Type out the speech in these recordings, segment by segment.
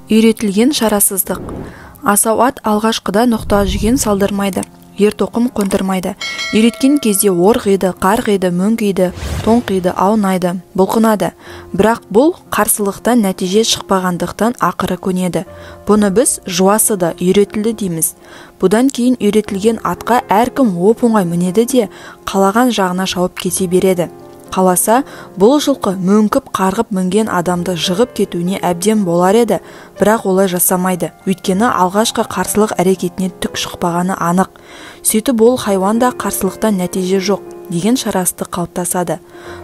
Үйретілген шарасыздық. Асау ат алғашқыда ноқта жүген салдырмайды, ер-тоқым қондырмайды. Үйреткен кезде орғиды, қарғиды, мөңкиді, тоңқиды, аунайды, бұлқынады. Бірақ бұл қарсылықтан нәтиже шықпағандықтан ақыры көнеді. Бұны біз жуасыды, үйретілді дейміз. Бұдан кейін үйретілген атқа әркім оп-оңай мінеді де қалаған жағына шауып кете береді. Қаласа, бұл жылқы мөңкіп қарғып мінген адамды жығып кетуіне әбден болар еді, бірақ олай жасамайды. Өйткені алғашқы қарсылық әрекетіне түк шықпағаны анық. Сөйтіп ол хайуанда қарсылықтан нәтиже жоқ деген шарасыздық қалыптасады.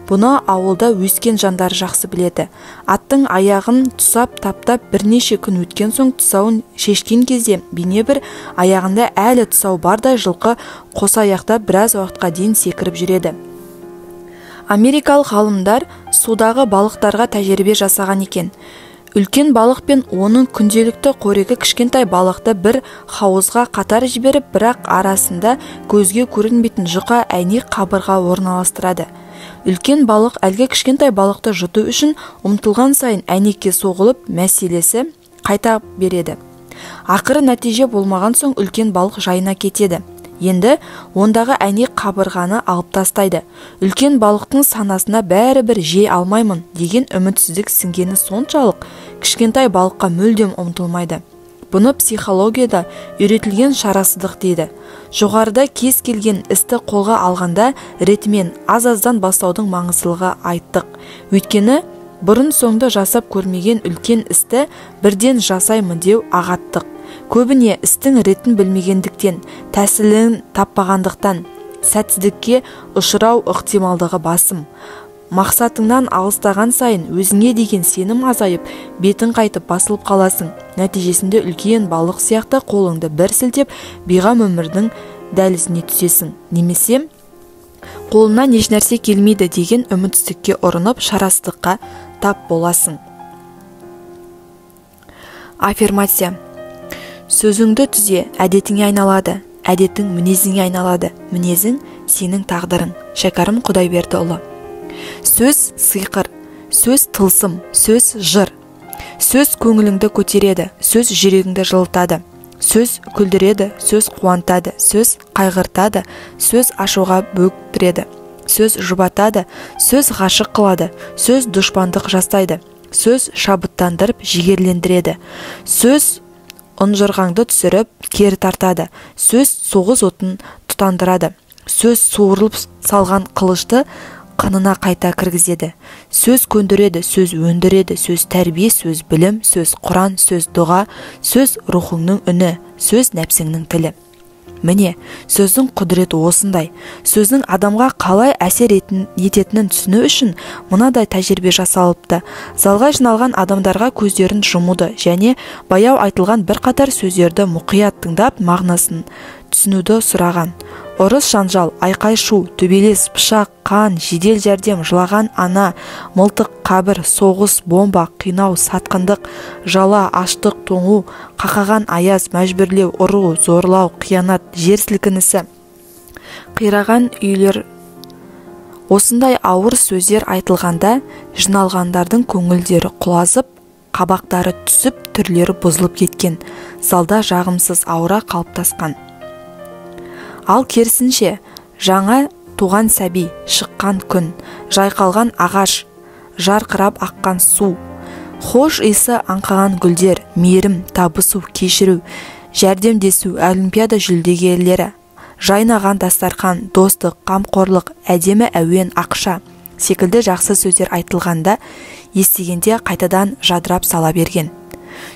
Бұны ауылда өскен жандар жақсы біледі. Аттың аяғын тұсап таптап бірнеше күн өткен соң тұсауын шешкен кезде бейне бір аяғында әлі тұсау бардай жылқы қоса аяқтап біраз уақытқа дейін секіріп жүреді. Америкалық ғалымдар судағы балықтарға тәжірибе жасаған екен. Үлкен балық пен оның күнделікті қорегі кішкентай балықты бір хауызға қатар жіберіп, бірақ арасында көзге көрінбейтін жұқа әйнек қабырға орналастырады. Үлкен балық әлгі кішкентай балықты жұту үшін ұмтылған сайын әйнекке соғылып, мәселесі қайта береді. Ақыры нәтиже болмаған соң үлкен балық жайына кетеді. Енді ондағы әйнек қабырғаны алып тастайды. Үлкен балықтың санасына бәрібір жей алмаймын деген үмітсіздік сіңгені соншалық, кішкентай балыққа мүлдем ұмтылмайды. Бұны психологияда үйретілген шарасыздық дейді. Жоғарыда кез келген істі қолға алғанда ретімен аз-аздан бастаудың маңыздылығы айттық. Өйткені бұрын соңды жасап көрмеген үлкен істі бірден жасаймын деу ағаттық. Көбіне істің ретін білмегендіктен, тәсілін таппағандықтан, сәтсіздікке ұшырау ықтималдығы басым. Мақсатыңнан алыстаған сайын өзіңе деген сенім азайып, бетің қайтып басылып қаласың. Нәтижесінде үлкен балық сияқты қолыңды бір сілтеп, бейғам өмірдің дәлізіне түсесің. Немесе қолынан ешнәрсе келмейді деген үмітсіздікке ұрынып, шарасыздыққа тап боласың. Аффирмация. Сөзіңді түзе, әдетіңе айналады, әдетің мінезіңе айналады, мінезің сенің тағдырың. Шәкәрім Құдайбердіұлы. Сөз сиқыр, сөз тылсым, сөз жыр. Сөз көңіліңді көтереді, сөз жүрегіңді жылытады. Сөз күлдіреді, сөз қуантады, сөз қайғыртады, сөз ашуға бөктіреді. Сөз жұбатады, сөз ғашық қылады, сөз дұшпандық жастайды. Сөз шабыттандырып жігерлендіреді. Сөз ұнжырғаңды түсіріп, кері тартады. Сөз соғыс отын тұтандырады. Сөз суырылып салған қылышты қынына қайта кіргізеді. Сөз көндіреді, сөз өндіреді, сөз тәрбие, сөз білім, сөз Құран, сөз дұға, сөз рухыңның үні, сөз нәпсіңнің тілі. Міне, сөздің құдіреті осындай. Сөздің адамға қалай әсер ететінін түсіну үшін мынадай тәжірибе жасалыпты. Залға жиналған адамдарға көздерін жұмуды және баяу айтылған бірқатар сөздерді мұқият тыңдап, мағынасын түсінуді сұраған. Ұрыс жанжал, айқай-шу, төбелес, пышақ, қан, жедел жәрдем, жылаған ана, мылтық, қабір, соғыс, бомба, қинау, сатқындық, жала, аштық, тоңу, қақаған аяз, мәжбүрлеу, ұру, зорлау, қиянат, жер сілкінісі, қираған үйлер. Осындай ауыр сөздер айтылғанда, жиналғандардың көңілдері құлазып, қабақтары түсіп, түрлері бұзылып кеткен. Залда жағымсыз аура қалыптасқан. Ал керісінше, жаңа туған сәби, шыққан күн, жайқалған ағаш, жарқырап аққан су, хош иісі аңқыған гүлдер, мейірім, табысу, кешіру, жәрдемдесу, олимпиада жүлдегерлері, жайнаған дастархан, достық, қамқорлық, әдемі әуен, ақша секілді жақсы сөздер айтылғанда, естігенде қайтадан жадырап сала берген.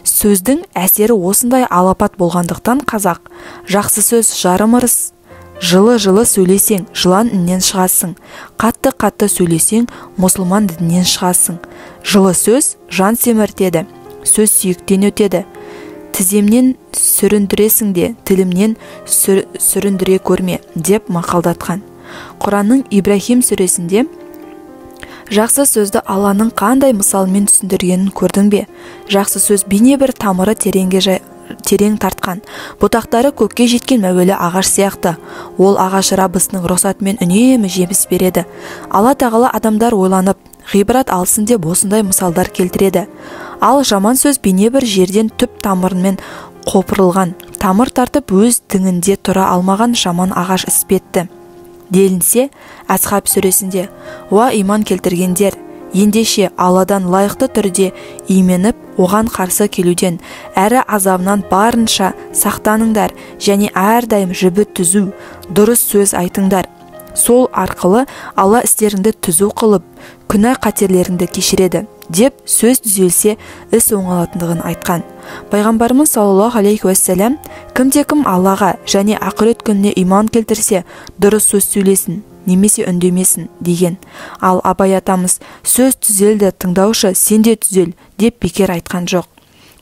Сөздің әсері осындай алапат болғандықтан қазақ, жақсы сөз жарым ырыс, жылы-жылы сөйлесең, жылан іннен шығасың, қатты-қатты сөйлесең, мұсылман діннен шығасың. Жылы сөз жан семіртеді, сөз сүйектен өтеді. Тіземнен сүріндіресің де, тілімнен сүріндіре көрме, деп мақалдатқан. Құранның Ибрахим сүресінде жақсы сөзді Алланың қандай мысалмен түсіндіргенін көрдің бе? Жақсы сөз бейне бір тамыры терең тартқан, бұтақтары көкке жеткен мәуелі ағаш сияқты. Ол ағаш Раббысының рұқсатымен үнемі жеміс береді. Алла тағала адамдар ойланып, ғибрат алсын деп осындай мысалдар келтіреді. Ал жаман сөз бейне бір жерден түп тамырымен қопырылған, тамыр тартып өз діңінде тұра алмаған жаман ағаш іспетті. Делінсе, Асхаб сүресінде, «Уа иман келтіргендер, ендеше Алладан лайықты түрде именіп, оған қарсы келуден, әрі азабынан барынша сақтаныңдар, және әрдайым жібі түзу, дұрыс сөз айтыңдар. Сол арқылы Алла істеріңді түзу қылып, күнә қатерлеріңді кешіреді», деп сөз түзелсе іс оңалатындығын айтқан. Пайғамбарымыз саллаллаху алейхи уассалам, кімде-кім Аллаға және ақырет күніне иман келтірсе, дұрыс сөз сөйлесін, немесе үндемесін деген. Ал Абай атамыз, сөз түзелді, тыңдаушы сен де түзел деп бекер айтқан жоқ.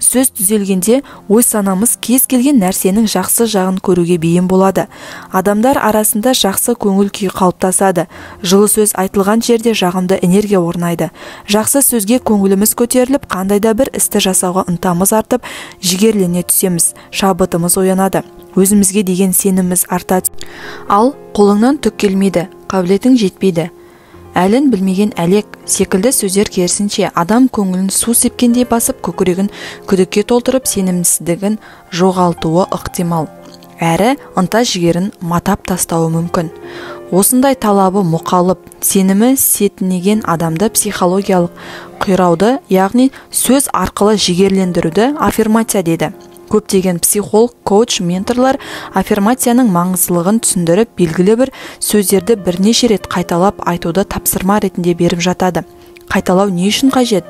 Сөз түзелгенде ой санамыз кез келген нәрсенің жақсы жағын көруге бейім болады. Адамдар арасында жақсы көңіл күй қалыптасады. Жылы сөз айтылған жерде жағымды энергия орнайды. Жақсы сөзге көңіліміз көтеріліп, қандай да бір істі жасауға ынтамыз артып, жігерлене түсеміз, шабытымыз оянады. Өзімізге деген сеніміміз артады. Ал қолыңнан түк келмейді, қабілетің жетпейді, әлін білмеген әлек секілді сөздер керісінше адам көңілін су сепкендей басып, көкірегін күдікке толтырып, сенімсіздігін жоғалтуы ықтимал, әрі ынта жігерін матап тастауы мүмкін. Осындай талабы мұқалып, сенімі сетінеген адамды психологиялық қирауды, яғни сөз арқылы жігерлендіруді аффирмация дейді. Көптеген психолог, коуч, менторлар аффирмацияның маңыздылығын түсіндіріп, белгілі бір сөздерді бірнеше рет қайталап айтуды тапсырма ретінде беріп жатады. Қайталау не үшін қажет?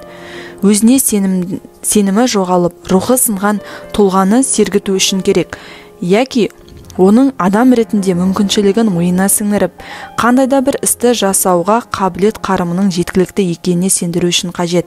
Өзіне сенімі жоғалып, рухы сынған тұлғаны сергіту үшін керек. Яки оның адам ретінде мүмкіншілігін миына сіңіріп, қандай да бір істі жасауға қабілет қарымының жеткілікті екеніне сендіру үшін қажет.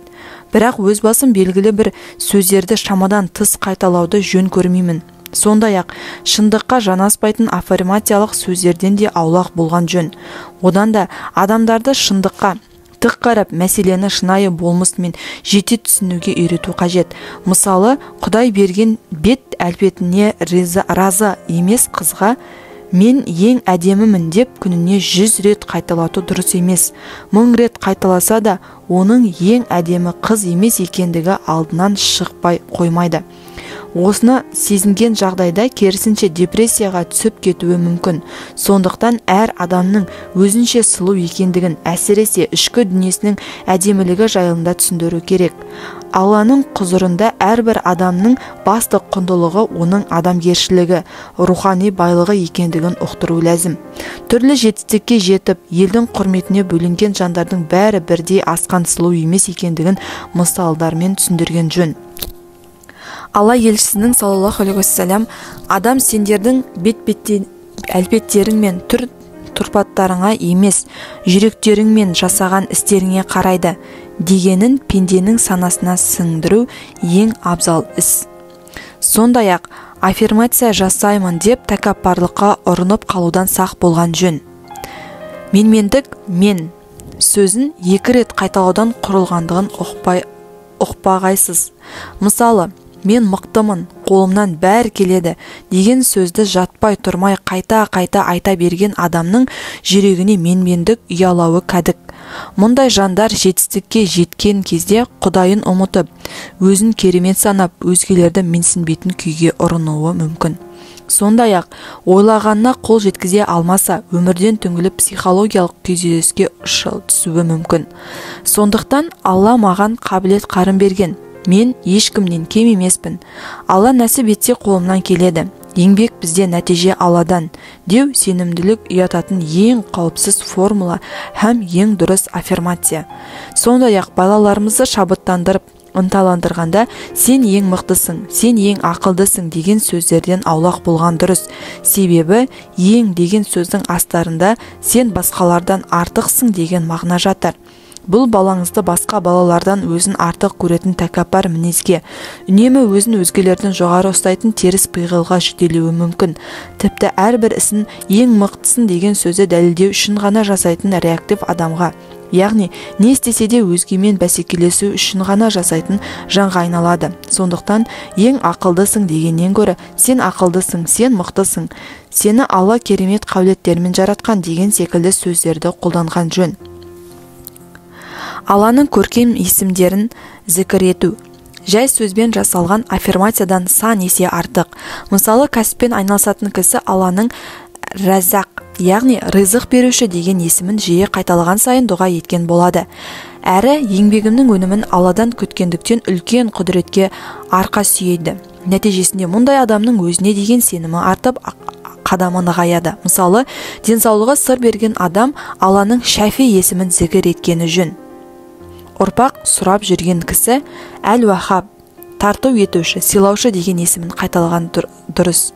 Бірақ өз басым белгілі бір сөздерді шамадан тыс қайталауды жөн көрмеймін. Сондай-ақ шындыққа жанаспайтын аффирмациялық сөздерден де аулақ болған жөн. Одан да адамдарды шындыққа тық қарап, мәселені шынайы болмысымен жете түсінуге үйрету қажет. Мысалы, Құдай берген бет әлпетіне разы емес қызға «Мен ең әдемімін» деп күніне 100 рет қайталату дұрыс емес. 1000 рет қайталаса да, оның ең әдемі қыз емес екендігі алдынан шықпай қоймайды. Осыны сезінген жағдайда керісінше депрессияға түсіп кетуі мүмкін. Сондықтан әр адамның өзінше сұлу екендігін, әсіресе ішкі дүниесінің әдемілігі жайында түсіндіру керек. Алланың құзырында әрбір адамның басты құндылығы оның адамгершілігі, рухани байлығы екендігін ұқтыру ләзім. Түрлі жетістікке жетіп, елдің құрметіне бөленген жандардың бәрі бірдей асқан сұлу емес екендігін мысалдармен түсіндірген жөн. Алла елшісінің саллаллаху алейхи уассалам, адам сендердің әлпеттерің мен тұрпаттарыңа емес, жүректеріңмен жасаған істеріңе қарайды дегенін пенденің санасына сіңдіру ең абзал іс. Сондай-ақ аффирмация жасаймын деп тәкаппарлыққа ұрынып қалудан сақ болған жөн. Менмендік «мен» сөзін 2 рет қайталаудан құрылғандығын ұқпағайсыз. Мысалы, «Мен мықтымын, қолымнан бәрі келеді» деген сөзді жатпай тұрмай қайта-қайта айта берген адамның жүрегіне менмендік ұялауы кәдік. Мұндай жандар жетістікке жеткен кезде Құдайын ұмытып, өзін керемет санап, өзгелерді менсінбейтін күйге ұрынуы мүмкін. Сондай-ақ, ойлағанына қол жеткізе алмаса, өмірден түңіліп психологиялық күйзеліске түсуі мүмкін. Сондықтан Алла маған қабілет қарым берген. Мен ешкімнен кем емеспін. Алла нәсіп етсе қолымнан келеді. Еңбек бізде, нәтиже Алладан деу сенімділік ұятатын ең қауіпсіз формула һәм ең дұрыс аффирмация. Сондай-ақ балаларымызды шабыттандырып, ынталандырғанда сен ең мықтысың, сен ең ақылдысың деген сөздерден аулақ болған дұрыс. Себебі ең деген сөздің астарында сен басқалардан артықсың деген мағына жатыр. Бұл балаңызды басқа балалардан өзін артық көретін тәкаппар мінезге, үнемі өзін өзгелерден жоғары ұстайтын теріс пиғылға жетелеуі мүмкін. Тіпті әрбір ісін ең мықтысын деген сөзді дәлелдеу үшін ғана жасайтын реактив адамға, яғни не істесе де өзгемен бәсекелесу үшін ғана жасайтын жанға айналады. Сондықтан ең ақылдысың дегеннен гөрі сен ақылдысың, сен мықтысың, сені Алла керемет қабілеттермен жаратқан деген секілді сөздерді қолданған жөн. Алланың көркем есімдерін зікір ету. жай сөзбен жасалған аффирмациядан сан есе артық. Мысалы, кәсіппен айналысатын кісі Алланың Рәззақ, яғни рызық беруші деген есімін жиі қайталаған сайын дұға еткен болады. Әрі еңбегімнің өнімін Алладан күткендіктен үлкен құдіретке арқа сүйейді. Нәтижесінде мұндай адамның өзіне деген сенімі артып, қадамы нығаяды. Мысалы, денсаулығы сыр берген адам Алланың Шәфи есімін зікір еткені жөн. Ұрпақ сұрап жүрген кісі Әл-Уахаб, тарту етуші, сыйлаушы деген есімін қайталаған дұрыс.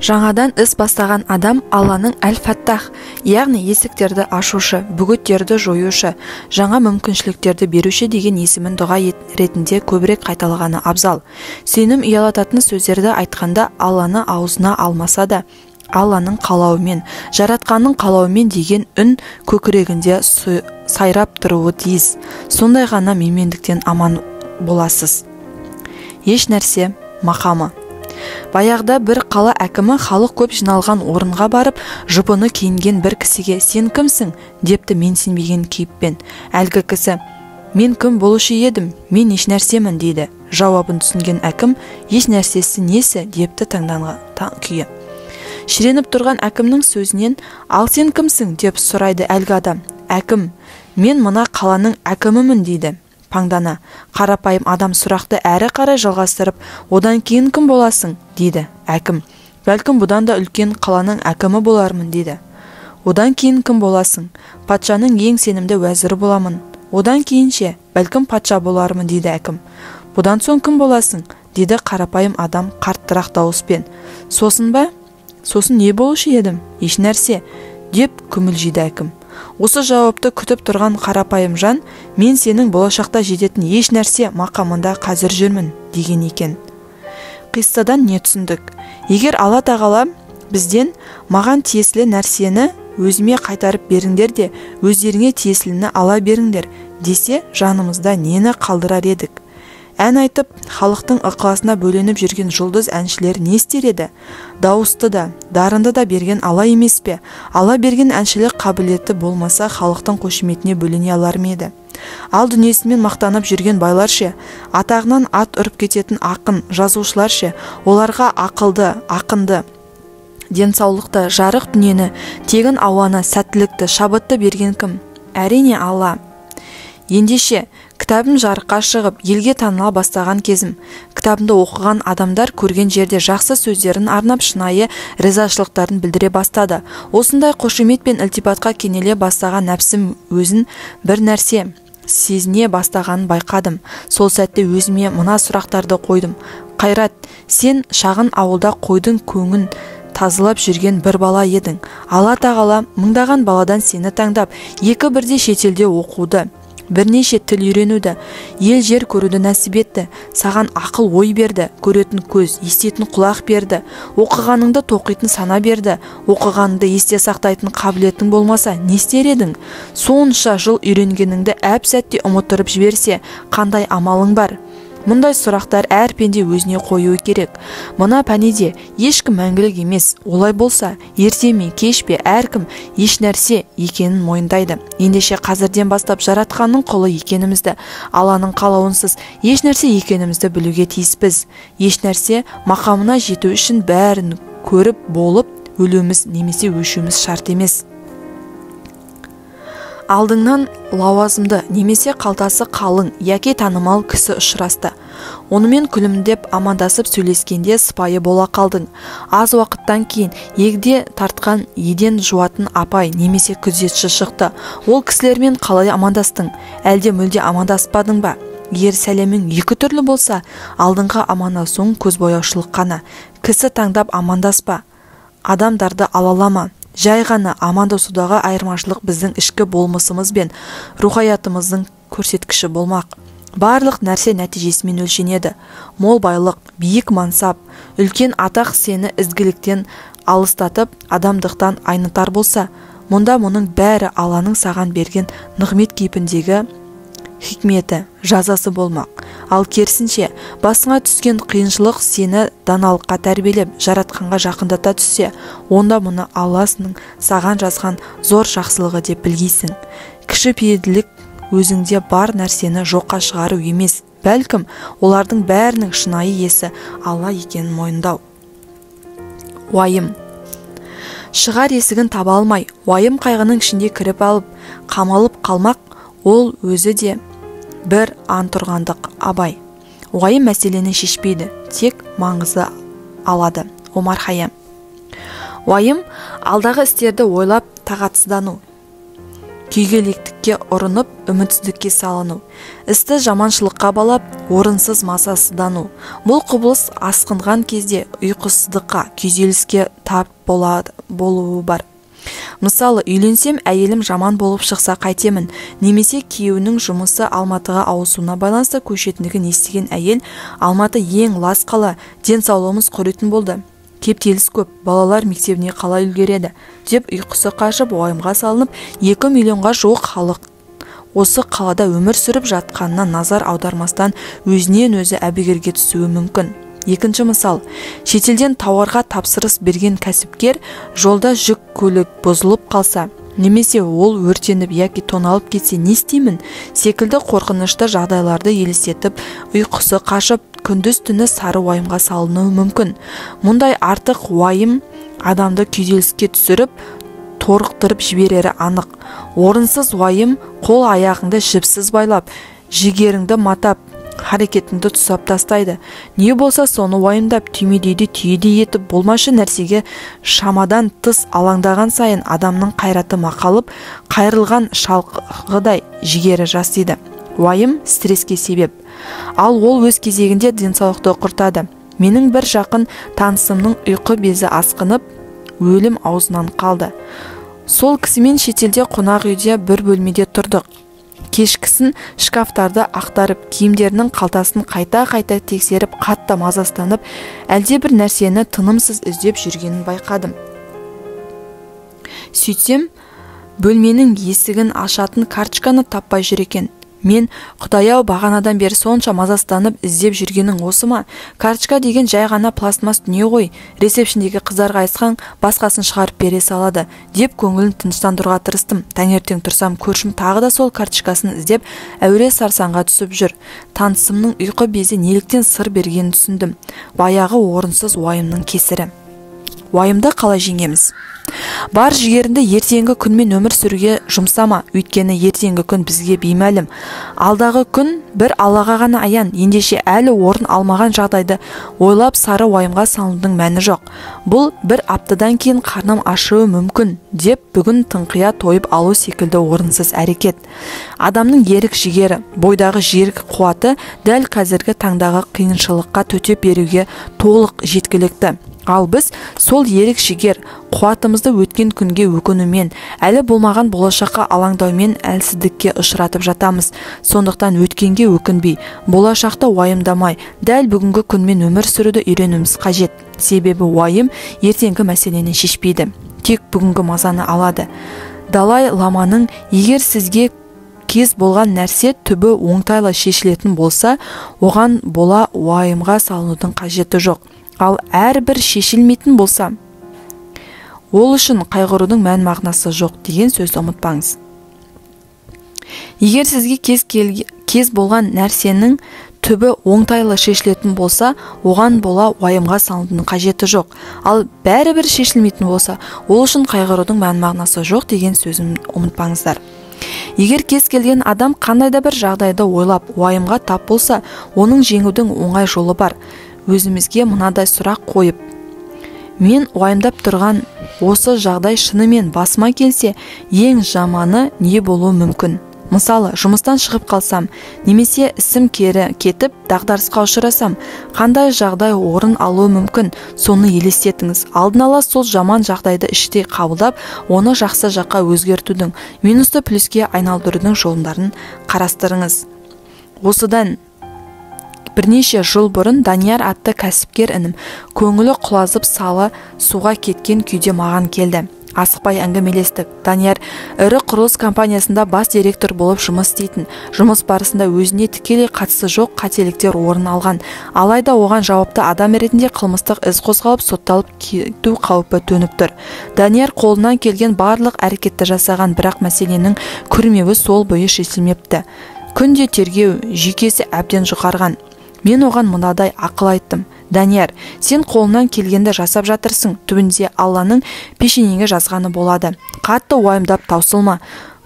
Жаңадан іс бастаған адам Алланың Әл-Фаттах, яғни есіктерді ашушы, бүгіттерді жоюшы, жаңа мүмкіншіліктерді беруші деген есімін дұға ретінде көбірек қайталағаны абзал. Сенім ұялататын сөздерді айтқанда Алланы аузына алмаса да, Алланың қалауымен, жаратқанның қалауымен деген үн көкірегінде сайрап тұруы тиіс. Сондай ғана менмендіктен аман боласыз. Еш нәрсе мақамы. Баяғыда бір қала әкімі халық көп жиналған орынға барып, жұпыны киінген бір кісіге «Сен кімсің?» депті менсінбеген кейіппен. Әлгі кісі «Мен кім болушы едім? Мен еш нәрсемін» дейді. Жауабын түсінген әкім «Еш нәрсесі несі?» депті таңданған күйі. Шіреніп тұрған әкімнің сөзінен «Ал сен кімсің?» деп сұрайды әлгі адам. «Әкім, мен мына қаланың әкімімін» дейді. Паңдана, қарапайым адам сұрақты әрі қарай жалғастырып, «Одан кейін кім боласың?» дейді. Әкім, «Бәлкім бұдан да үлкен қаланың әкімі болармын» дейді. «Одан кейін кім боласың?» «Патшаның ең сенімді уәзірі боламын». «Одан кейінше, бәлкім патша болармын» дейді әкім. «Бұдан соң кім боласың?» дейді қарапайым адам қарттырақ дауыспен. «Сосын ба? Сосын не болушы едім? Еш нәрсе» деп күмілжиді әкім. Осы жауапты күтіп тұрған қарапайым жан «Мен сенің болашақта жететін еш нәрсе мақамында қазір жүрмін» деген екен. Қиссадан не түсіндік? Егер Алла тағала бізден «Маған тиесілі нәрсені өзіме қайтарып беріңдер де, өздеріңе тиесіліні ала беріңдер» десе, жанымызда нені қалдырар едік? Ән айтып, халықтың ықыласына бөленіп жүрген жұлдыз әншілер не істер еді? Дауысты да, дарынды да берген Алла емес пе? Алла берген әншілік қабілеті болмаса, халықтың қошеметіне бөлене алар ма еді? Ал дүниесімен мақтанып жүрген байлар ше, атағынан ат ұрып кететін ақын, жазушылар ше, оларға ақылды, ақынды, денсаулықты, жарық дүниені, тегін ауаны, сәттілікті, шабытты берген кім? Әрине Алла. Ендеше, кітабым жарыққа шығып, елге таныла бастаған кезім. Кітабымды оқыған адамдар көрген жерде жақсы сөздерін арнап шынайы ризашылықтарын білдіре бастады. Осындай қошемет пен ілтипатқа кенеле бастаған нәпсім өзін бір нәрсе сезіне бастағанын байқадым. Сол сәтте өзіме мына сұрақтарды қойдым. Қайрат, сен шағын ауылда қойдың көңін тазылап жүрген бір бала едің. Алла тағала мыңдаған баладан сені таңдап, екі бірде шетелде оқуды, бірнеше тіл үйренуді, ел жер көруді нәсіп етті. Саған ақыл ой берді, көретін көз, естетін құлақ берді, оқығаныңды тоқитын сана берді. Оқығаныңды есте сақтайтын қабілетің болмаса, не істер едің? Сонша жыл үйренгеніңді әп сәтте ұмыттырып жіберсе, қандай амалың бар? Мұндай сұрақтар әр пенде өзіне қоюы керек. Мына пәнеде ешкім мәңгілік емес. Олай болса, ерте ме, кеш пе, әркім еш нәрсе екенін мойындайды. Ендеше қазірден бастап жаратқанның құлы екенімізді, Алланың қалауынсыз еш нәрсе екенімізді білуге тиіспіз. Еш нәрсе мақамына жету үшін бәрін көріп болып, өлуіміз немесе өшуіміз шарт емес. Алдыңнан лауазымды немесе қалтасы қалың яки танымал кісі ұшырасты. Онымен күлімдеп амандасып сөйлескенде сыпайы бола қалдың. Аз уақыттан кейін егде тартқан еден жуатын апай немесе күзетші шықты. Ол кісілермен қалай амандастың? Әлде мүлде амандаспадың ба? Егер сәлемің екі түрлі болса, алдыңғы амандасуың көзбояушылық қана. Кісі таңдап амандаспа. Адамдарды алалама. Жай ғана амандасудағы айырмашылық біздің ішкі болмысымыз бен рухаятымыздың көрсеткіші болмақ. Барлық нәрсе нәтижесімен өлшенеді. Мол байлық, биік мансап, үлкен атақ сені ізгіліктен алыстатып, адамдықтан айнытар болса, мұнда мұның бәрі Алланың саған берген нығмет кейпіндегі хикметі, жазасы болмақ. Ал керісінше, басыңа түскен қиыншылық сені даналыққа тәрбиелеп, жаратқанға жақындата түссе, онда мұны Алласының саған жазған зор жақсылығы деп білгейсің. Кішіпейілділік өзіңде бар нәрсені жоққа шығару емес, бәлкім олардың бәрінің шынайы иесі Алла екенін мойындау. Уайым. Шығар есігін таба алмай, уайым қайғының ішінде кіріп алып, қамалып қалмақ, ол өзі де бір антұрғандық. Абай. Уайым мәселені шешпейді, тек маңызды алады. Омар Хайям. Уайым алдағы істерді ойлап тағатсыздану, күйгелектікке ұрынып, үмітсіздікке салыну, істі жаманшылыққа балап, орынсыз мазасыздану. Бұл құбылыс асқынған кезде ұйқысыздыққа, күйзеліске тап болуы бар. Мысалы, үйленсем әйелім жаман болып шықса қайтемін, немесе күйеуінің жұмысы Алматыға ауысуына байланысты көшетіндігін естіген әйел, Алматы ең лас қала, денсаулығымыз құретін болды. Кептеліс көп, балалар мектебіне қалай үлгереді деп ұйқысы қашып, уайымға салынып, 2 миллионға жуық халық осы қалада өмір сүріп жатқанына назар аудармастан өзінен өзі әбігерге түсуі мүмкін. Екінші мысал, шетелден тауарға тапсырыс берген кәсіпкер жолда жүк көлік бұзылып қалса, немесе ол өртеніп яки тоналып кетсе не істеймін секілді қорқынышты жағдайларды елестетіп, ұйқысы қашып, күндіз түні сары уайымға салынуы мүмкін. Мұндай артық уайым адамды күйзеліске түсіріп, торықтырып жіберері анық. Орынсыз уайым қол аяғыңды жіпсіз байлап, жігеріңді матап, харекетіңді тұсап тастайды. Не болса соны уайымдап, түймедейді түйедей етіп, болмашы нәрсеге шамадан тыс алаңдаған сайын адамның қайраты мақалып, қайрылған шалғыдай жігері жасиды. Уайым стресске себеп. Ал ол өз кезегінде денсаулықты құртады. Менің бір жақын танысымның ұйқы безі асқынып, өлім аузынан қалды. Сол кісімен шетелде қонақ үйде бір бөлмеде тұрдық. Кешкісін шкафтарды ақтарып, киімдерінің қалтасын қайта-қайта тексеріп, қатты мазастанып, әлде бір нәрсені тынымсыз іздеп жүргенін байқадым. Сөйтсем, бөлменің есігін ашатын карточканы таппай жүр екен. Мен Құдай-ау бағанадан бері сонша мазастанып іздеп жүргенің осы ма? Карточка деген жай ғана пластмас дүние ғой. Ресепшндегі қыздарға айтсаң, басқасын шығарып бере салады деп көңілін тыныштандыруға тырыстым. Таңертең тұрсам, көршім тағы да сол карточкасын іздеп, әуре сарсаңға түсіп жүр. Танысымның ұйқы безі неліктен сыр бергенін түсіндім. Баяғы орынсыз уайымның кесірі. Уайымды қалай жеңеміз? Бар жігерінді ертеңгі күнмен өмір сүруге жұмсама, өйткені ертеңгі күн бізге беймәлім. Алдағы күн бір Аллаға ғана аян, ендеше әлі орын алмаған жағдайды ойлап сары уайымға салудың мәні жоқ. Бұл бір аптадан кейін қарным ашуы мүмкін деп бүгін тыңқия тойып алу секілді орынсыз әрекет. Адамның ерік жігері, бойдағы жерік қуаты дәл қазіргі таңдағы қиыншылыққа төтеп беруге толық жеткілікті. Ал біз сол ерік жігер қуатымызды өткен күнге өкінумен, әлі болмаған болашаққа алаңдаумен әлсіздікке ұшыратып жатамыз. Сондықтан өткенге өкінбей, болашақты уайымдамай, дәл бүгінгі күнмен өмір сүруді үйренуіміз қажет. Себебі уайым ертеңгі мәселені шешпейді, тек бүгінгі мазаны алады. Далай ламаның егер сізге кез болған нәрсе түбі оңтайлы шешілетін болса, оған бола уайымға салынудың қажеті жоқ. Ал әрбір шешілмейтін болса, ол үшін қайғырудың мән мағынасы жоқ деген сөзді ұмытпаңыз. Егер сізге кез болған нәрсенің түбі оңтайлы шешілетін болса, оған бола уайымға салынудың қажеті жоқ. Ал бәрібір шешілмейтін болса, ол үшін қайғырудың мән мағынасы жоқ деген сөзін ұмытпаңыздар. Егер кез келген адам қандай да бір жағдайды ойлап, уайымға тап болса, оның жеңудің оңай жолы бар. Өзімізге мынадай сұрақ қойып, мен уайымдап тұрған осы жағдай шынымен басыма келсе, ең жаманы не болуы мүмкін? Мысалы, жұмыстан шығып қалсам, немесе ісім кері кетіп, дағдарысқа ұшырасам, қандай жағдай орын алуы мүмкін? Соны елестетіңіз. Алдын ала сол жаман жағдайды іштей қабылдап, оны жақсы жаққа өзгертудің, минусты плюске айналдырудың жолдарын қарастырыңыз. Осыдан бірнеше жыл бұрын Данияр атты кәсіпкер інім көңілі құлазып салы суға кеткен күйде маған келді. Асықпай әңгімелестік. Данияр ірі құрылыс компаниясында бас директор болып жұмыс істейтін. Жұмыс барысында өзіне тікелей қатысы жоқ қателіктер орын алған. Алайда оған жауапты адам ретінде қылмыстық іс қозғалып, сотталып кету қаупі төніп тұр. Данияр қолынан келген барлық әрекетті жасаған, бірақ мәселенің күрмеуі сол бойы шешілмепті. күнде тергеу, жүйкесі әбден жұқарған. Мен оған мынадай ақыл айттым: Данияр, сен қолынан келгенді жасап жатырсың, түбінде Алланың пешенеңе жазғаны болады. Қатты уайымдап таусылма.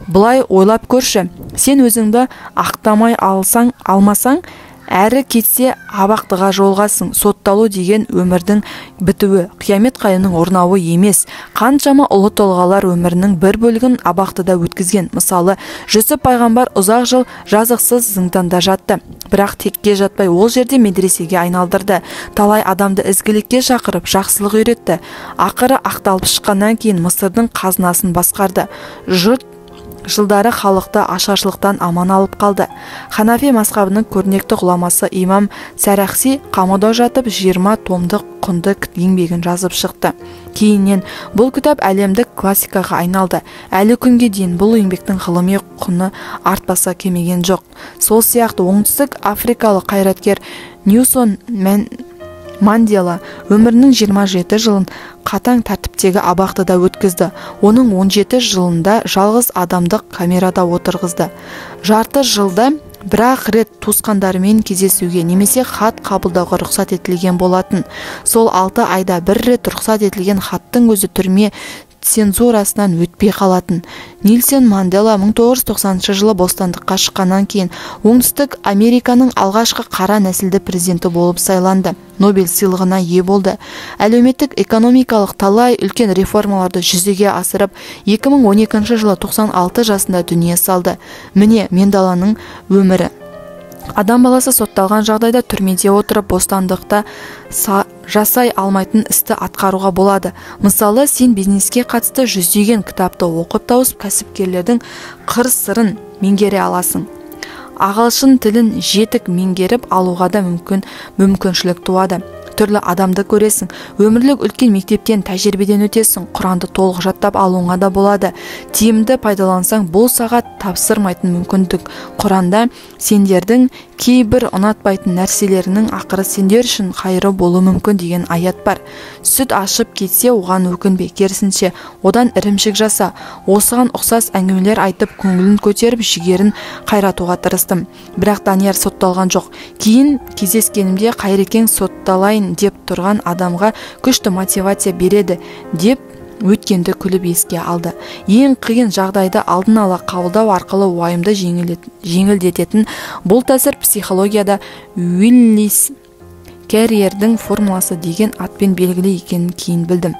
Былай ойлап көрші, сен өзіңді ақтамай алмасаң, әрі кетсе абақтыға жолғасың. Сотталу деген өмірдің бітуі, қиямет қайымның орнауы емес. Қаншама ұлы тұлғалар өмірінің бір бөлігін абақтыда өткізген. Мысалы, Жүсіп пайғамбар ұзақ жыл жазықсыз зынданда жатты. Бірақ текке жатпай ол жерде медресеге айналдырды. Талай адамды ізгілікке шақырып, жақсылық үйретті. Ақыры ақталып шыққаннан кейін Мысырдың қазынасын басқарды. Жылдары халықты ашаршылықтан аман алып қалды. Ханафи мазхабының көрнекті ғұламасы имам Сәрахси қамауда жатып 20 томдық құнды еңбегін жазып шықты. Кейіннен бұл кітап әлемдік классикаға айналды. Әлі күнге дейін бұл еңбектің ғылыми құны артпаса кемеген жоқ. Сол сияқты оңтүстік африкалық қайраткер Нельсон Мандела өмірінің 27 жылын қатаң тәртіптегі абақтыда өткізді. Оның 17 жылында жалғыз адамдық камерада отырғызды. Жарты жылда бірақ рет туысқандарымен кездесуге немесе хат қабылдауға рұқсат етілген болатын. Сол 6 айда бір рет рұқсат етілген хаттың өзі түрме цензурасынан өтпей қалатын. Нельсон Мандела 1990 жылы бостандыққа шыққаннан кейін оңтүстік Американың алғашқы қара нәсілді президенті болып сайланды. Нобель сыйлығына ие болды. Әлеуметтік экономикалық талай үлкен реформаларды жүзеге асырып, 2012 жылы 96 жасында дүние салды. Міне Мандаланың өмірі. Адам баласы сотталған жағдайда түрмеде отырып бостандықта жасай алмайтын істі атқаруға болады. Мысалы, сен бизнеске қатысты жүздеген кітапты оқып тауысып, кәсіпкерлердің қыр-сырын меңгере аласың. Ағылшын тілін жетік меңгеріп алуға да мүмкіншілік туады. Түрлі адамды көресің. Өмірлік үлкен мектептен, тәжірибеден өтесің. Құранды толық жаттап алуыңа да болады. Тиімді пайдалансаң, бұл сағат тапсырмайтын мүмкіндік. Құранда сендердің кейбір ұнатпайтын нәрселерінің ақыры сендер үшін қайыры болуы мүмкін деген аят бар. Сүт ашып кетсе, оған өкінбе, керісінше одан ірімшік жаса. Осыған ұқсас әңгімелер айтып, көңілін көтеріп, жігерін қайратуға тырыстым. Бірақ Данияр сотталған жоқ. Кейін кездескенімде Қайрекең сотталайын деп тұрған адамға күшті мотивация береді деп өткенді күліп еске алды. Ең қиын жағдайды алдын ала қабылдау арқылы уайымды жеңілдететін бұл тәсір психологияда Уиллис Кәрриердің формуласы деген атпен белгілі екенін кейін білдім.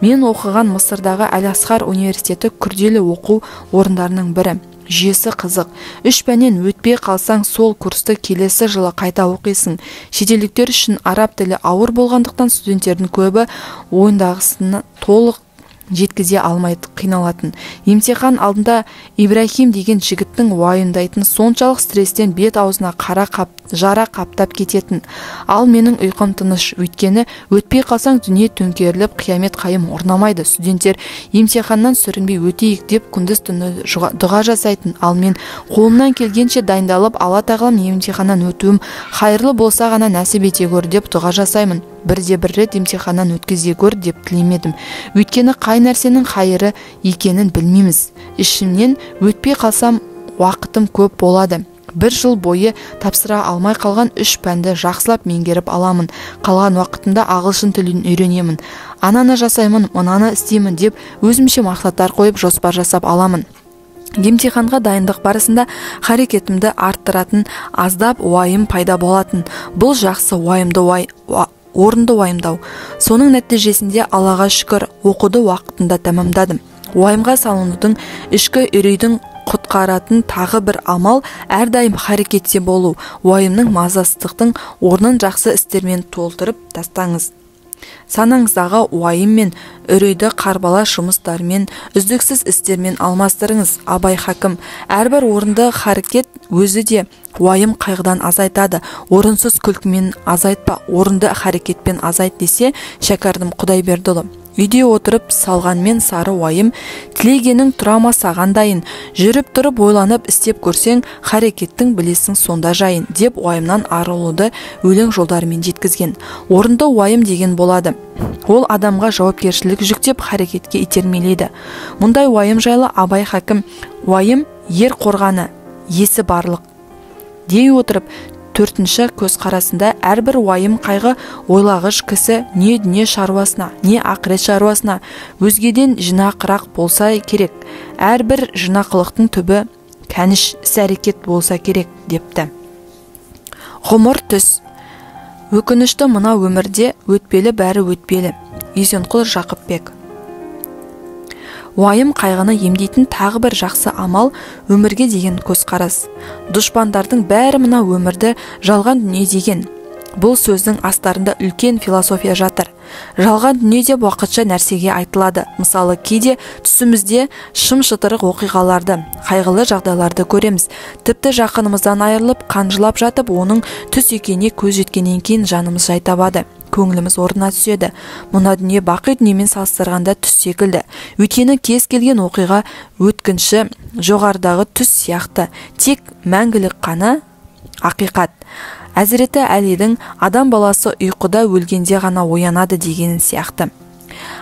Мен оқыған Мысырдағы Әл-Асқар университеті күрделі оқу орындарының бірі. Жүйесі қызық. 3 пәннен өтпей қалсаң, сол курсты келесі жылы қайта оқисың. Шетелдіктер үшін араб тілі ауыр болғандықтан студенттердің көбі ойындағысына толық жеткізе алмайды, қиналатын. Емтихан алдында Ибрахим деген жігіттің уайымдайтын, соншалық стресстен бет аузына жара қаптап кететін. Ал менің ұйқым тыныш, өйткені өтпей қалсаң дүние төңкеріліп, қиямет қайым орнамайды. Студенттер емтиханнан сүрінбей өтейік деп күндіз түні дұға жасайтын. Ал мен қолымнан келгенше дайындалып, Алла тағалам емтиханнан өтуім қайырлы болса ғана нәсіп ете көр деп дұға жасаймын. Бірде-бір рет емтиханнан өткізе көр деп тілемедім. Өйткені қай нәрсенің қайыры екенін білмейміз. Ішімнен өтпей қалсам уақытым көп болады. 1 жыл бойы тапсыра алмай қалған 3 пәнді жақсылап меңгеріп аламын. Қалған уақытымда ағылшын тілін үйренемін. Ананы жасаймын, мынаны істеймін деп өзімше мақсаттар қойып жоспар жасап аламын. Емтиханға дайындық барысында харекетімді арттыратын аздап уайым пайда болатын. Бұл жақсы орынды уайымдау. Соның нәтижесінде Аллаға шүкір оқуды уақытында тәмамдадым. Уайымға салынудың, ішкі үрейдің құтқаратын тағы бір амал әрдайым харекетте болу. Уайымның мазасыздықтың орнын жақсы істермен толтырып тастаңыз. Санаңыздағы уайым мен үрейді қарбала жұмыстармен, үздіксіз істермен алмастырыңыз. Абай Хакім: әрбір орынды харекет өзі де уайым қайғыдан азайтады. Орынсыз күлкімен азайтпа, орынды харекетпен азайт десе шәкәрім Құдайбердіұлы. Үйде отырып салғанмен сары уайым, тілегенің тұрама саған дайын. Жүріп тұрып ойланып істеп көрсең, харекеттің білесің сонда жайын деп уайымнан арылуды өлең жолдарымен жеткізген. Орынды уайым деген болады. Ол адамға жауапкершілік жүктеп харекетке итермелейді. Мұндай уайым жайлы Абай Хакім: уайым ер қорғаны, есі барлық дей отырып, төртінші көзқарасында әрбір уайым қайғы ойлағыш кісі не дүние шаруасына, не ақырет шаруасына өзгеден жинақырақ болса керек, әрбір жинақылықтың түбі кәніш іс-әрекет болса керек депті. Ғұмыр түс. Өкінішті мына өмірде өтпелі бәрі өтпелі. Есенқұл Жақыпбек. Уайым қайғыны емдейтін тағы бір жақсы амал өмірге деген көзқарас. Дұшпандардың бәрі мына өмірді жалған дүние деген. Бұл сөздің астарында үлкен философия жатыр. Жалған дүние деп уақытша нәрсеге айтылады. Мысалы, кейде түсімізде шым-шытырық оқиғаларды, қайғылы жағдайларды көреміз. Тіпті жақынымыздан айырылып, қанжылап жатып, оның түс екеніне көз жеткеннен кейін жанымыз жай табады. Көңіліміз орнына түседі. Мұна дүние бақи дүниемен салыстырғанда түс секілді. Өйткені кез келген оқиға өткінші жоғарыдағы түс сияқты, тек мәңгілік қана ақиқат. Әзіреті Әлидің адам баласы ұйқыда өлгенде ғана оянады дегенін сияқты.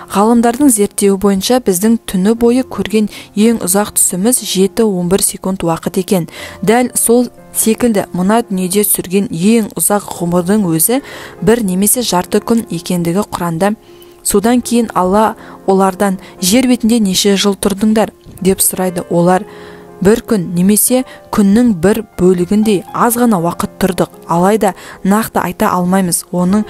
Ғалымдардың зерттеуі бойынша біздің түні бойы көрген ең ұзақ түсіміз 7-11 секунд уақыт екен. Дәл сол секілді мына дүниеде сүрген ең ұзақ ғұмырдың өзі бір немесе жарты күн екендігі Құранда. Содан кейін Алла олардан жер бетінде неше жыл тұрдыңдар деп сұрайды. Олар бір күн немесе күннің бір бөлігіндей аз ғана уақыт тұрдық. Алайда нақты айта алмаймыз. Оның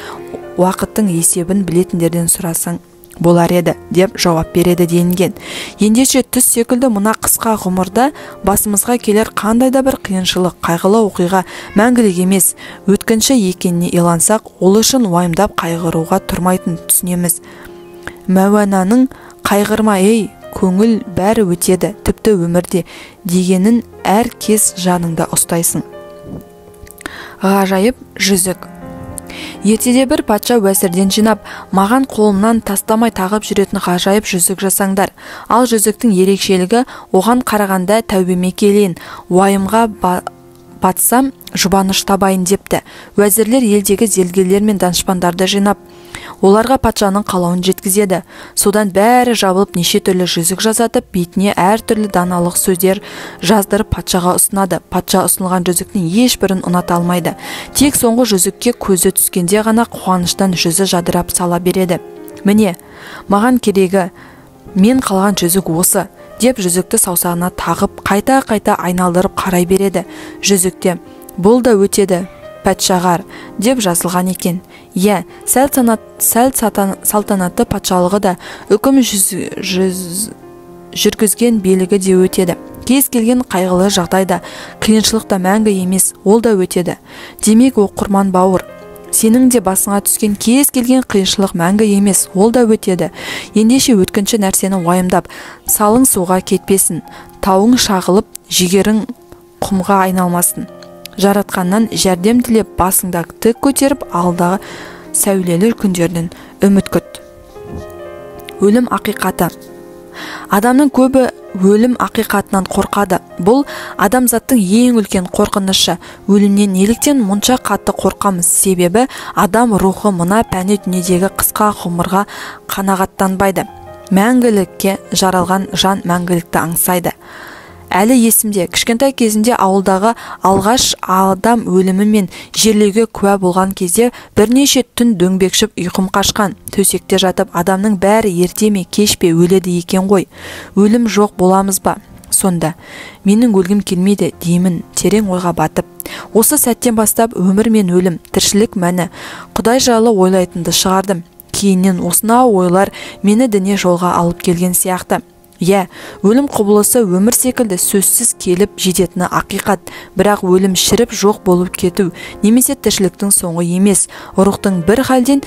уақыттың есебін білетіндерден сұрасаң болар еді деп жауап береді делінген. Ендеше түс секілді мына қысқа ғұмырда басымызға келер қандай да бір қиыншылық, қайғылы оқиға мәңгілік емес, өткінші екеніне илансақ, ол үшін уайымдап қайғыруға тұрмайтын түсінеміз. Мәуананың қайғырма ей, көңіл бәрі өтеді, тіпті өмірде дегенін әр кез жаныңда ұстайсың. Ғажайып жүзік. Ертеде бір патша уәзірден жинап, маған қолымнан тастамай тағып жүретін ғажайып жүзік жасаңдар. Ал жүзіктің ерекшелігі оған қарағанда тәубеме келейін, уайымға батсам жұбаныш табайын депті. Уәзірлер елдегі зергерлер мен данышпандарды жинап, оларға патшаның қалауын жеткізеді. Содан бәрі жабылып неше түрлі жүзік жасатып, бетіне әр түрлі даналық сөздер жаздырып патшаға ұсынады. Патша ұсынылған жүзіктің ешбірін ұната алмайды. Тек соңғы жүзікке көзі түскенде ғана қуаныштан жүзі жадырап сала береді. Міне, маған керегі, мен қалған жүзік осы деп жүзікті саусағына тағып, қайта-қайта айналдырып қарай береді. Жүзікте бұл да өтеді, патшағар деп жазылған екен. Иә, сәл салтанатты патшалығы да, үкім жүргізген билігі де өтеді. Кез келген қайғылы жағдайда, қиыншылықта мәңгі емес, ол да өтеді. Демек, оқырман бауыр, сенің де басыңа түскен кез келген қиыншылық мәңгі емес, ол да өтеді. Ендеше өткінші нәрсені уайымдап, салың суға кетпесін, тауың шағылып, жігерің құмға айналмасын. Жаратқаннан жәрдем тілеп, басыңда тік көтеріп, алдағы сәулелі күндерден үміт күт. Өлім ақиқаты. Адамның көбі өлім ақиқатынан қорқады. Бұл адамзаттың ең үлкен қорқынышы. Өлімнен неліктен мұнша қатты қорқамыз? Себебі адам рухы мына пәни дүниедегі қысқа ғұмырға қанағаттанбайды. Мәңгілікке жаралған жан мәңгілікті аңсайды. Әлі есімде, кішкентай кезінде ауылдағы алғаш адам өлімі мен жерлеуге куә болған кезде бірнеше түн дөңбекшіп ұйқым қашқан. Төсекте жатып, адамның бәрі ерте ме кеш пе өледі екен ғой. Өлім жоқ боламыз ба? Сонда менің өлгім келмейді деймін, терең ойға батып. Осы сәттен бастап өмір мен өлім, тіршілік мәні, Құдай жайлы ойлайтынды шығардым. Кейіннен осынау ойлар мені діне жолға алып келген сияқты. Иә, өлім құбылысы өмір секілді сөзсіз келіп жететіні ақиқат, бірақ өлім шіріп жоқ болып кету, немесе тіршіліктің соңы емес, рухтың бір халден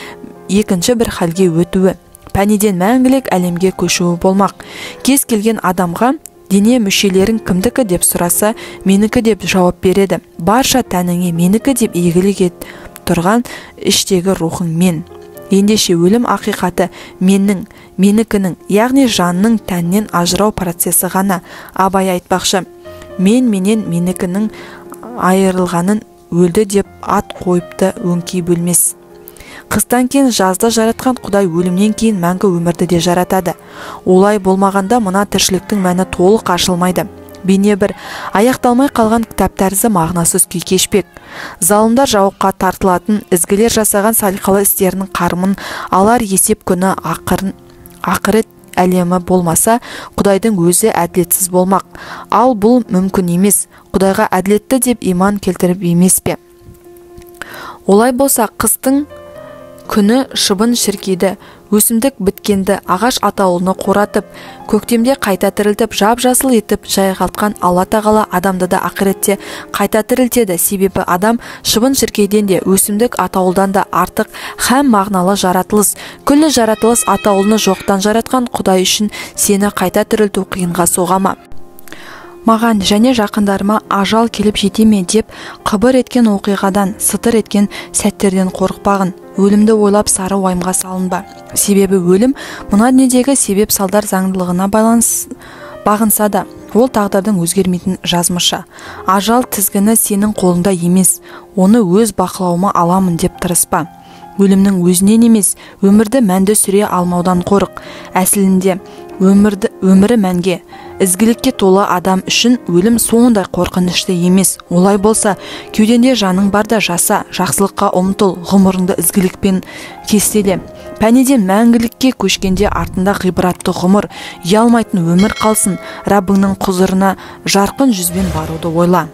екінші бір халге өтуі, пәниден мәңгілік әлемге көшуі болмақ. Кез келген адамға дене мүшелерің кімдікі деп сұраса, менікі деп жауап береді. Барша тәніңе менікі деп игілік етіп тұрған іштегі рухың мен. Ендеше өлім ақиқаты менің, менікінің, яғни жанның тәннен ажырау процесі ғана. Абай айтпақшы, менен менікінің айырылғанын өлді деп ат қойыпты өңкей бөлмес. Қыстан кейін жазды жаратқан Құдай өлімнен кейін мәңгі өмірді де жаратады. Олай болмағанда мына тіршіліктің мәні толық ашылмайды. бейне бір аяқталмай қалған кітап тәрізді мағынасыз күй кешпек. Залымдар жауапқа тартылатын, ізгілер жасаған салиқалы істерінің қарымын алар есеп күні ақырет әлемі болмаса, Құдайдың өзі әділетсіз болмақ. Ал бұл мүмкін емес. Құдайға әділетті деп иман келтіріп емес пе? Олай болса, қыстың күні шыбын шіркейді, өсімдік біткенді, ағаш атаулыны қоратып, көктемде қайта тірілтіп, жап-жасыл етіп жайғалтқан Алла тағала адамды да ақыретте қайта тірілтеді. Себебі адам шыбын шіркейден де, өсімдік атаулдан да артық һәм мағыналы жаратылыс. Күллі жаратылыс атаулыны жоқтан жаратқан Құдай үшін сені қайта тірілту қиынға соға ма? Маған және жақындарыма ажал келіп жете ме деп қыбыр еткен оқиғадан, сытыр еткен сәттерден қорықпағын. Өлімді ойлап сары уайымға салынба. Себебі өлім мына дүниедегі себеп салдар заңдылығына бағынса да, ол тағдырдың өзгермейтін жазмышы. Ажал тізгіні сенің қолыңда емес, оны өз бақылауыма аламын деп тырыспа. Өлімнің өзінен емес, өмірді мәнді сүре алмаудан қорық. Әсілінде өмірі мәнге, ізгілікке толы адам үшін өлім соңындай қорқынышты емес. Олай болса, кеуденде жаның барда жаса, жақсылыққа ұмтыл, ғұмырыңды ізгілікпен кестеле. Пәнеден мәңгілікке көшкенде артында ғибратты ғұмыр, ұялмайтын өмір қалсын. Раббыңның құзырына жарқын жүзбен баруды ойла.